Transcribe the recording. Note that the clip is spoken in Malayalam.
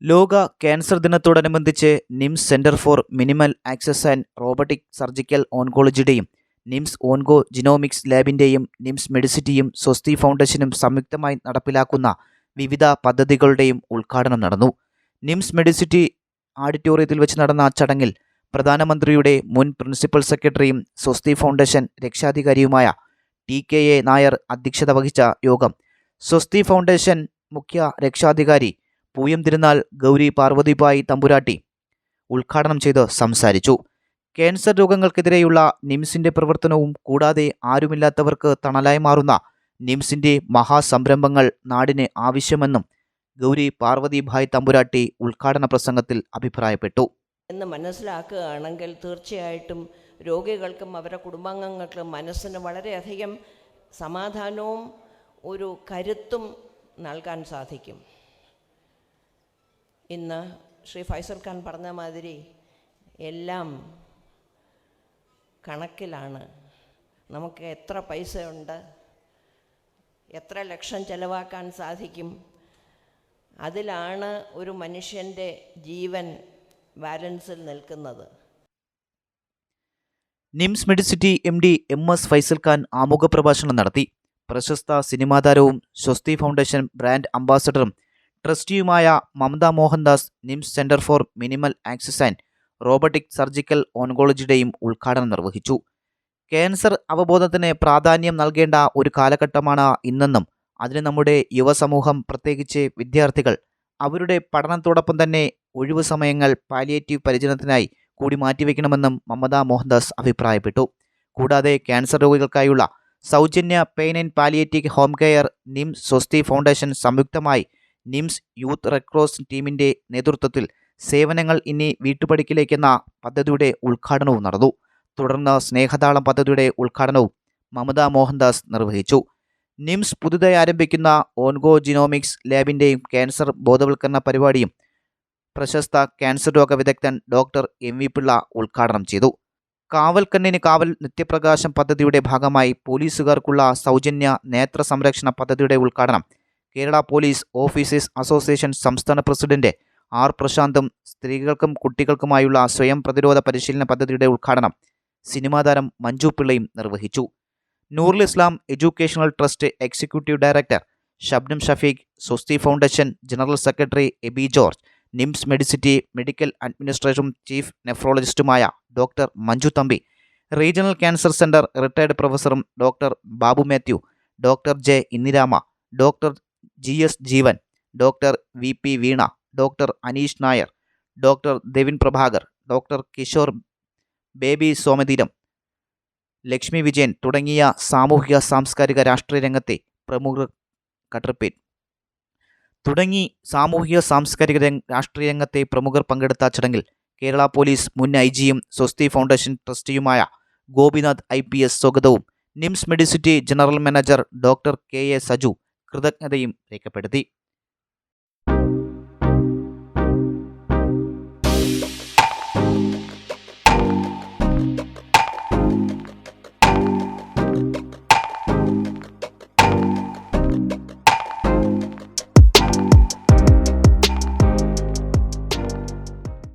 ലോക ക്യാൻസർ ദിനത്തോടനുബന്ധിച്ച് NIMS centre for minimal access and robotic surgical ഓൺകോളജിയുടെയും നിംസ് ഓൺകോ ജിനോമിക്സ് ലാബിന്റെയും നിംസ് മെഡിസിറ്റിയും സ്വസ്തി ഫൗണ്ടേഷനും സംയുക്തമായി നടപ്പിലാക്കുന്ന വിവിധ പദ്ധതികളുടെയും ഉദ്ഘാടനം നടന്നു. നിംസ് മെഡിസിറ്റി ഓഡിറ്റോറിയത്തിൽ വെച്ച് നടന്ന ചടങ്ങിൽ പ്രധാനമന്ത്രിയുടെ മുൻ പ്രിൻസിപ്പൽ സെക്രട്ടറിയും സ്വസ്തി ഫൗണ്ടേഷൻ രക്ഷാധികാരിയുമായ TKA നായർ അധ്യക്ഷത വഹിച്ച യോഗം സ്വസ്തി ഫൗണ്ടേഷൻ മുഖ്യ രക്ഷാധികാരി പൂയം തിരുനാൾ ഗൗരി പാർവതിബായി തമ്പുരാട്ടി ഉദ്ഘാടനം ചെയ്ത് സംസാരിച്ചു. ക്യാൻസർ രോഗങ്ങൾക്കെതിരെയുള്ള നിംസിന്റെ പ്രവർത്തനവും കൂടാതെ ആരുമില്ലാത്തവർക്ക് തണലായി മാറുന്ന നിംസിന്റെ മഹാസംരംഭങ്ങൾ നാടിന് ആവശ്യമെന്നും ഗൗരി പാർവതിബായി തമ്പുരാട്ടി ഉദ്ഘാടന പ്രസംഗത്തിൽ അഭിപ്രായപ്പെട്ടു. എന്ന് മനസ്സിലാക്കുകയാണെങ്കിൽ തീർച്ചയായിട്ടും രോഗികൾക്കും അവരുടെ കുടുംബാംഗങ്ങൾക്കും മനസ്സിന് വളരെയധികം സമാധാനവും ഒരു കരുത്തും നൽകാൻ സാധിക്കും. ഇന്ന് ശ്രീ ഫൈസൽ ഖാൻ പറഞ്ഞ മാതിരി എല്ലാം കണക്കിലാണ്. നമുക്ക് എത്ര പൈസയുണ്ട്, എത്ര ലക്ഷം ചെലവാക്കാൻ സാധിക്കും, അതിലാണ് ഒരു മനുഷ്യൻ്റെ ജീവൻ ബാലൻസിൽ നിൽക്കുന്നത്. നിംസ് മെഡിസിറ്റി MD MS ഫൈസൽ ഖാൻ ആമുഖ പ്രഭാഷണം നടത്തി. പ്രശസ്ത സിനിമാ താരവും സ്വസ്തി ഫൗണ്ടേഷൻ ബ്രാൻഡ് അംബാസഡറും ട്രസ്റ്റിയുമായ Mamta Mohandas NIMS centre for minimal access and robotic surgical ഓൺകോളജിയുടെയും ഉദ്ഘാടനം നിർവഹിച്ചു. ക്യാൻസർ അവബോധത്തിന് പ്രാധാന്യം നൽകേണ്ട ഒരു കാലഘട്ടമാണ് ഇന്നെന്നും അതിന് നമ്മുടെ യുവസമൂഹം, പ്രത്യേകിച്ച് വിദ്യാർത്ഥികൾ, അവരുടെ പഠനത്തോടൊപ്പം തന്നെ ഒഴിവു സമയങ്ങൾ പാലിയേറ്റീവ് പരിചരണത്തിനായി കൂടി മാറ്റിവെക്കണമെന്നും മമത മോഹൻദാസ് അഭിപ്രായപ്പെട്ടു. കൂടാതെ ക്യാൻസർ രോഗികൾക്കായുള്ള സൗജന്യ pain and palliative home care NIMS Swasthi foundation സംയുക്തമായി നിംസ് യൂത്ത് റെഡ് ക്രോസ് ടീമിന്റെ നേതൃത്വത്തിൽ സേവനങ്ങൾ ഇനി വീട്ടുപടിക്കലേക്കെന്ന പദ്ധതിയുടെ ഉദ്ഘാടനവും നടന്നു. തുടർന്ന് സ്നേഹതാളം പദ്ധതിയുടെ ഉദ്ഘാടനവും മമത മോഹൻദാസ് നിർവഹിച്ചു. നിംസ് പുതുതായി ആരംഭിക്കുന്ന ഓൺകോ ജിനോമിക്സ് ലാബിന്റെയും ക്യാൻസർ ബോധവൽക്കരണ പരിപാടിയും പ്രശസ്ത ക്യാൻസർ രോഗ വിദഗ്ധൻ ഡോക്ടർ MV പിള്ള ഉദ്ഘാടനം ചെയ്തു. കാവൽ കണ്ണിന് കാവൽ നിത്യപ്രകാശം പദ്ധതിയുടെ ഭാഗമായി പോലീസുകാർക്കുള്ള സൗജന്യ നേത്ര സംരക്ഷണ പദ്ധതിയുടെ ഉദ്ഘാടനം കേരള പോലീസ് ഓഫീസേഴ്സ് അസോസിയേഷൻ സംസ്ഥാന പ്രസിഡന്റ് R പ്രശാന്തും സ്ത്രീകൾക്കും കുട്ടികൾക്കുമായുള്ള സ്വയം പ്രതിരോധ പരിശീലന പദ്ധതിയുടെ ഉദ്ഘാടനം സിനിമാ താരം മഞ്ജു പിള്ളയും നിർവഹിച്ചു. Noorul Islam educational trust executive director Shabnam Shafeeq, Swasthi foundation general secretary Aby George, NIMS Medicity medical administration chief നെഫ്രോളജിസ്റ്റുമായ doctor Manju Thampi, regional cancer centre retired പ്രൊഫസറും doctor Babu Mathew, doctor J Indirama, doctor GS Jeevan, doctor VP Veena, doctor Aneesh Nair, doctor Devin Prabhakar, doctor Kishore Baby Somatheeram, Lakshmi Vijayan തുടങ്ങിയ സാമൂഹിക സാംസ്കാരിക രാഷ്ട്രീയ രംഗത്തെ പ്രമുഖർ രാഷ്ട്രീയ രംഗത്തെ പ്രമുഖർ പങ്കെടുത്ത ചടങ്ങിൽ കേരള പോലീസ് മുൻ IGയും സ്വസ്തി ഫൗണ്ടേഷൻ ട്രസ്റ്റിയുമായ ഗോപിനാഥ് IPS സ്വാഗതവും NIMS medicity general manager doctor KA Saju കൃതജ്ഞതയും രേഖപ്പെടുത്തി.